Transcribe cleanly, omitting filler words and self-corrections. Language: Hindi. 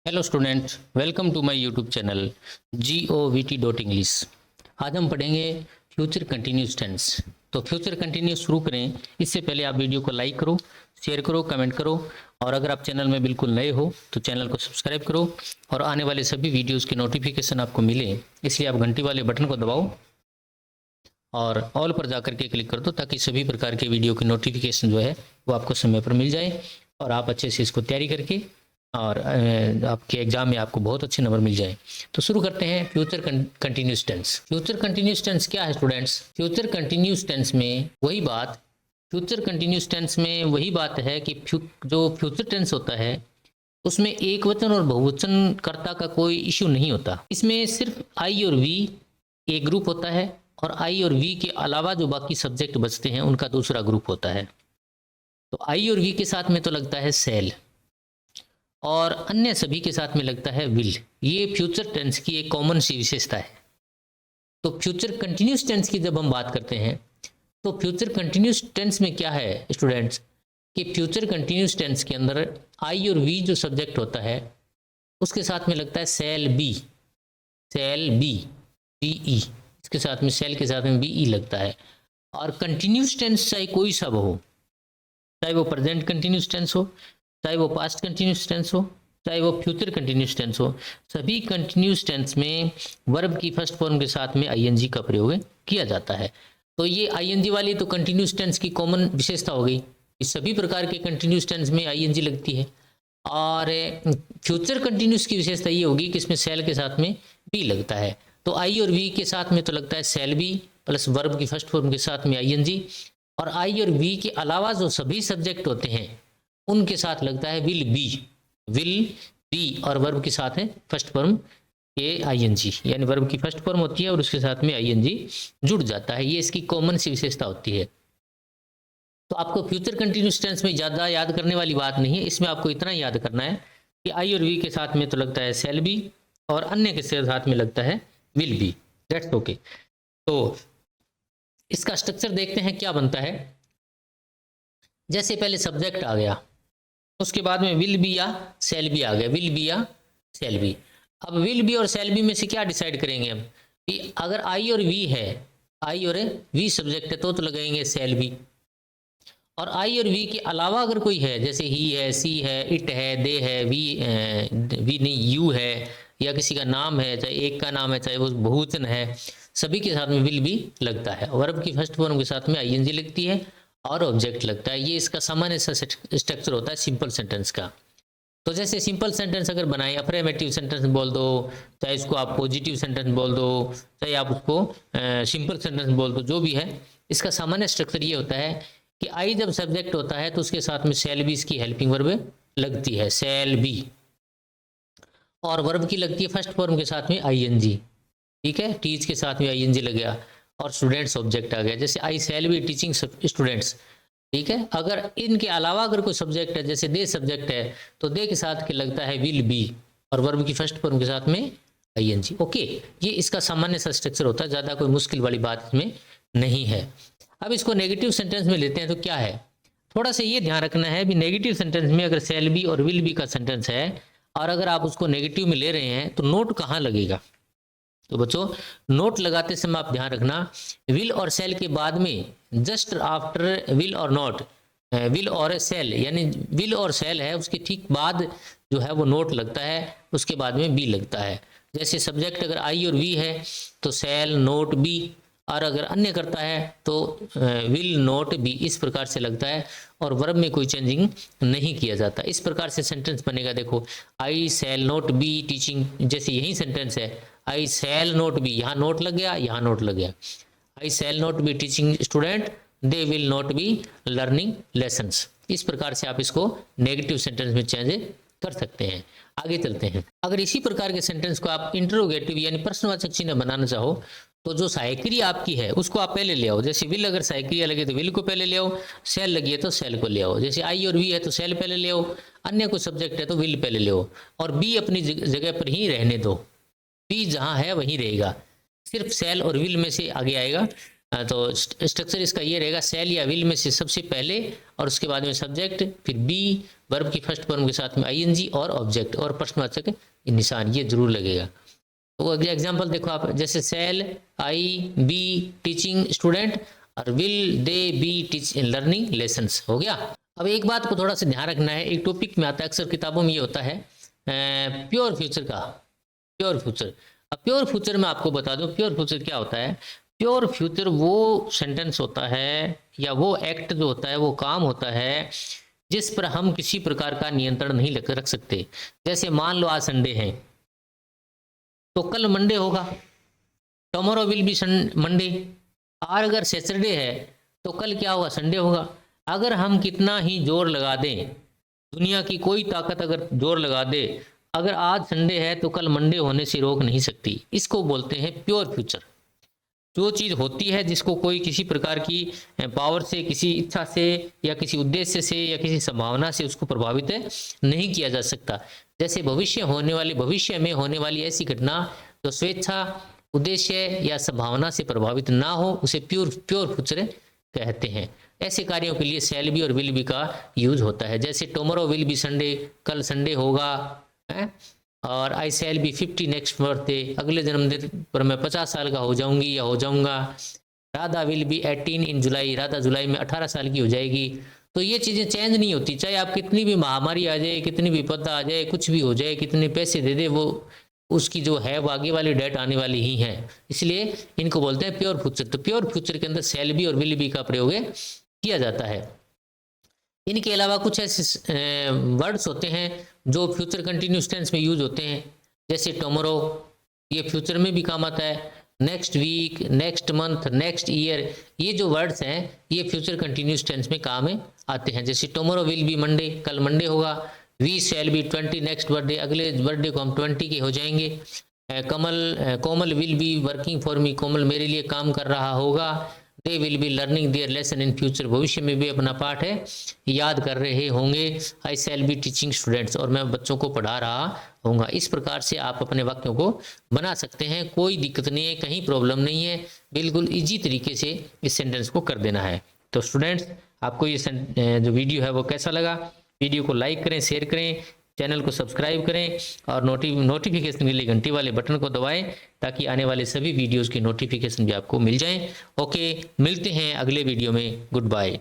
Hello student, welcome to my YouTube channel govt.english। आज हम पढ़ेंगे फ्यूचर कंटिन्यूस टेंस। तो फ्यूचर कंटिन्यूस शुरू करें इससे पहले आप वीडियो को लाइक करो, शेयर करो, कमेंट करो और अगर आप चैनल में बिल्कुल नए हो तो चैनल को सब्सक्राइब करो और आने वाले सभी वीडियोज़ की नोटिफिकेशन आपको मिले इसलिए आप घंटी वाले बटन को दबाओ और ऑल पर जाकर के क्लिक कर दो ताकि सभी प्रकार के वीडियो की नोटिफिकेशन जो है वो आपको समय पर मिल जाए और आप अच्छे से इसको तैयारी करके और आपके एग्जाम में आपको बहुत अच्छे नंबर मिल जाए। तो शुरू करते हैं future continuous tense. Future continuous tense क्या है स्टूडेंट्स? फ्यूचर कंटिन्यूस टेंस में वही बात है कि जो फ्यूचर टेंस होता है उसमें एक वचन और बहुवचन कर्ता का कोई इश्यू नहीं होता। इसमें सिर्फ आई और वी एक ग्रुप होता है और आई और वी के अलावा जो बाकी सब्जेक्ट बचते हैं उनका दूसरा ग्रुप होता है। तो आई और वी के साथ में तो लगता है सेल और अन्य सभी के साथ में लगता है विल। ये फ्यूचर टेंस की एक कॉमन सी विशेषता है। तो फ्यूचर कंटिन्यूस टेंस की जब हम बात करते हैं तो फ्यूचर कंटिन्यूस टेंस में क्या है स्टूडेंट्स कि फ्यूचर कंटिन्यूस टेंस के अंदर आई और वी जो सब्जेक्ट होता है उसके साथ में लगता है सेल बी बीई, इसके साथ में सेल के साथ में बीई लगता है। और कंटिन्यूस टेंस चाहे कोई सा हो, चाहे वो प्रेजेंट कंटिन्यूस टेंस हो, चाहे वो पास्ट कंटिन्यूस टेंस हो, चाहे वो फ्यूचर कंटिन्यूस टेंस हो, सभी कंटिन्यूस टेंस में वर्ब की फर्स्ट फॉर्म के साथ में आईएनजी का प्रयोग किया जाता है। तो ये आईएनजी वाली तो कंटिन्यूस टेंस की कॉमन विशेषता हो गई। इस सभी प्रकार के कंटिन्यूस टेंस में आईएनजी लगती है। और फ्यूचर कंटिन्यूस की विशेषता ये होगी कि इसमें सेल के साथ में बी लगता है। तो आई और वी के साथ में तो लगता है सेल बी प्लस वर्ब की फर्स्ट फॉर्म के साथ में आईएनजी, और आई और वी के अलावा जो सभी सब्जेक्ट होते हैं उनके साथ लगता है विल बी और वर्ब के साथ है फर्स्ट फॉर्म के आईएनजी, यानी वर्ब की फर्स्ट फॉर्म होती है और उसके साथ में आईएनजी जुड़ जाता है। ये इसकी कॉमन सी विशेषता होती है। तो आपको फ्यूचर कंटिन्यूस टेंस में ज़्यादा याद करने वाली बात नहीं है। इसमें आपको इतना याद करना है कि आई और वी के साथ में तो लगता है सेल बी और अन्य के साथ में लगता है विल बी। That's okay. तो इसका स्ट्रक्चर देखते हैं क्या बनता है। जैसे पहले सब्जेक्ट आ गया, उसके बाद में विल बी या सेल बी आ गया, विल बी या सेल बी। अब विल बी और सेल बी में से क्या डिसाइड करेंगे हम कि अगर आई और वी है, आई और वी सब्जेक्ट है तो लगाएंगे सेल बी, और आई और वी के अलावा अगर कोई है जैसे ही है, सी है, इट है, दे है, वी नहीं यू है, या किसी का नाम है, चाहे एक का नाम है चाहे वो बहुवचन है, सभी के साथ में विल बी लगता है। वर्ब की फर्स्ट फॉर्म के साथ में आईएनजी लगती है और ऑब्जेक्ट लगता है। ये इसका सामान्य सा स्ट्रक्चर होता है सिंपल सेंटेंस का। तो जैसे सिंपल सेंटेंस अगर बनाए, अफर्मेटिव सेंटेंस बोल दो, चाहे इसको आप पॉजिटिव सेंटेंस बोल दो, चाहे आप उसको सिंपल सेंटेंस बोल दो, जो भी है, इसका सामान्य स्ट्रक्चर ये होता है कि आई जब सब्जेक्ट होता है तो उसके साथ में सेल बी इसकी हेल्पिंग वर्ब लगती है, सेल बी, और वर्ब की लगती है फर्स्ट फॉर्म के साथ में आईएनजी। ठीक है, टीच के साथ में आईएनजी लग गया और स्टूडेंट्स ऑब्जेक्ट आ गया, जैसे आई सेल बी टीचिंग स्टूडेंट्स। ठीक है, अगर इनके अलावा अगर कोई सब्जेक्ट है जैसे दे सब्जेक्ट है तो दे के साथ के लगता है विल बी और वर्ब की फर्स्ट फॉर्म के साथ में आईएनजी। ओके, ये इसका सामान्य सा स्ट्रक्चर होता है, ज़्यादा कोई मुश्किल वाली बात इसमें नहीं है। अब इसको नेगेटिव सेंटेंस में लेते हैं तो क्या है, थोड़ा सा ये ध्यान रखना है भी नेगेटिव सेंटेंस में अगर सेल बी और विल बी का सेंटेंस है और अगर आप उसको नेगेटिव में ले रहे हैं तो नोट कहाँ लगेगा। तो बच्चों, नोट लगाते समय आप ध्यान रखना विल और सेल के बाद में जस्ट आफ्टर विल और नॉट, विल और सेल, यानी विल और सेल है उसके ठीक बाद जो है वो नोट लगता है, उसके बाद में बी लगता है। जैसे सब्जेक्ट अगर आई और वी है तो सेल नोट बी, और अगर अन्य करता है तो विल नोट बी, इस प्रकार से लगता है और वर्ब में कोई चेंजिंग नहीं किया जाता। इस प्रकार से सेंटेंस बनेगा। देखो, I shall not be teaching, जैसे यही सेंटेंस है, आई सेल नोट बी, यहाँ नोट लग गया, यहाँ नोट लग गया। I shall not be teaching student, they will not be learning lessons. इस प्रकार से आप इसको नेगेटिव सेंटेंस में चेंज कर सकते हैं। आगे चलते हैं। अगर इसी प्रकार के सेंटेंस को आप इंटरोगेटिव यानी प्रश्नवाचक चिन्ह बनाना चाहो तो जो सहायक क्रिया आपकी है उसको आप पहले ले आओ। जैसे विल अगर सहायक क्रिया लगे तो विल को पहले ले आओ, सेल लगी है तो सेल को ले आओ। जैसे आई और वी है तो सेल पहले ले आओ, अन्य कोई सब्जेक्ट है तो विल पहले ले आओ, और बी अपनी जगह पर ही रहने दो, बी जहाँ है वहीं रहेगा, सिर्फ सेल और विल में से आगे आएगा। तो स्ट्रक्चर इसका ये रहेगा, सेल या विल में से सबसे पहले और उसके बाद में सब्जेक्ट, फिर बी वर्ब की फर्स्ट फॉर्म के साथ में आईएनजी और ऑब्जेक्ट और प्रश्नवाचक निशान ये जरूर लगेगा। तो अगले एग्जाम्पल देखो आप, जैसे shall I be teaching student और will they be teach learning lessons, हो गया। अब एक बात को थोड़ा सा ध्यान रखना है, एक टॉपिक में आता है अक्सर किताबों में, ये होता है प्योर फ्यूचर का, प्योर फ्यूचर। अब प्योर फ्यूचर में आपको बता दूं प्योर फ्यूचर क्या होता है। प्योर फ्यूचर वो सेंटेंस होता है या वो एक्ट जो होता है, वो काम होता है जिस पर हम किसी प्रकार का नियंत्रण नहीं रख सकते। जैसे मान लो आज संडे है तो कल मंडे होगा, टुमारो विल बी मंडे। और अगर सैटरडे है तो कल क्या होगा, संडे होगा। अगर हम कितना ही जोर लगा दें, दुनिया की कोई ताकत अगर जोर लगा दे, अगर आज संडे है तो कल मंडे होने से रोक नहीं सकती। इसको बोलते हैं प्योर फ्यूचर। जो चीज़ होती है जिसको कोई किसी प्रकार की पावर से, किसी इच्छा से या किसी उद्देश्य से या किसी संभावना से उसको प्रभावित नहीं किया जा सकता। जैसे भविष्य में होने वाली ऐसी घटना जो स्वेच्छा, उद्देश्य या संभावना से प्रभावित ना हो, उसे प्योर फ्यूचर कहते हैं। ऐसे कार्यों के लिए शैल बी और विल बी का यूज होता है। जैसे टुमारो विल बी संडे, कल संडे होगा है? और आई शैल बी 50 नेक्स्ट बर्थडे, अगले जन्मदिन पर मैं 50 साल का हो जाऊंगी या हो जाऊंगा। राधा विल बी 18 इन जुलाई, राधा जुलाई में 18 साल की हो जाएगी। तो ये चीज़ें चेंज नहीं होती, चाहे आप कितनी भी महामारी आ जाए, कितनी विपदा आ जाए, कुछ भी हो जाए, कितने पैसे दे दे, वो उसकी जो है वो आगे वाली डेट आने वाली ही है। इसलिए इनको बोलते हैं प्योर फ्यूचर। तो प्योर फ्यूचर के अंदर शैल बी और विल बी का प्रयोग किया जाता है। इनके अलावा कुछ ऐसे वर्ड्स होते हैं जो फ्यूचर कंटिन्यूस टेंस में यूज होते हैं। जैसे टुमारो, ये फ्यूचर में भी काम आता है। Next week, next month, next year, ये जो वर्ड्स हैं ये फ्यूचर कंटिन्यूस टेंस में काम आते हैं। जैसे टुमारो विल बी मंडे, कल मंडे होगा। We shall be 20 next birthday, अगले बर्थडे को हम 20 के हो जाएंगे। Komal will be working for me, Komal मेरे लिए काम कर रहा होगा। They will be learning their lesson in future, भविष्य में भी अपना पाठ है याद कर रहे होंगे। आई शैल बी टीचिंग स्टूडेंट्स, और मैं बच्चों को पढ़ा रहा होऊंगा। इस प्रकार से आप अपने वाक्यों को बना सकते हैं, कोई दिक्कत नहीं है, कहीं प्रॉब्लम नहीं है, बिल्कुल इजी तरीके से इस सेंटेंस को कर देना है। तो स्टूडेंट्स, आपको ये जो वीडियो है वो कैसा लगा? वीडियो को लाइक करें, शेयर करें, चैनल को सब्सक्राइब करें और नोटिफिकेशन के लिए घंटी वाले बटन को दबाएं ताकि आने वाले सभी वीडियोस की नोटिफिकेशन भी आपको मिल जाएं। ओके, मिलते हैं अगले वीडियो में। Good bye.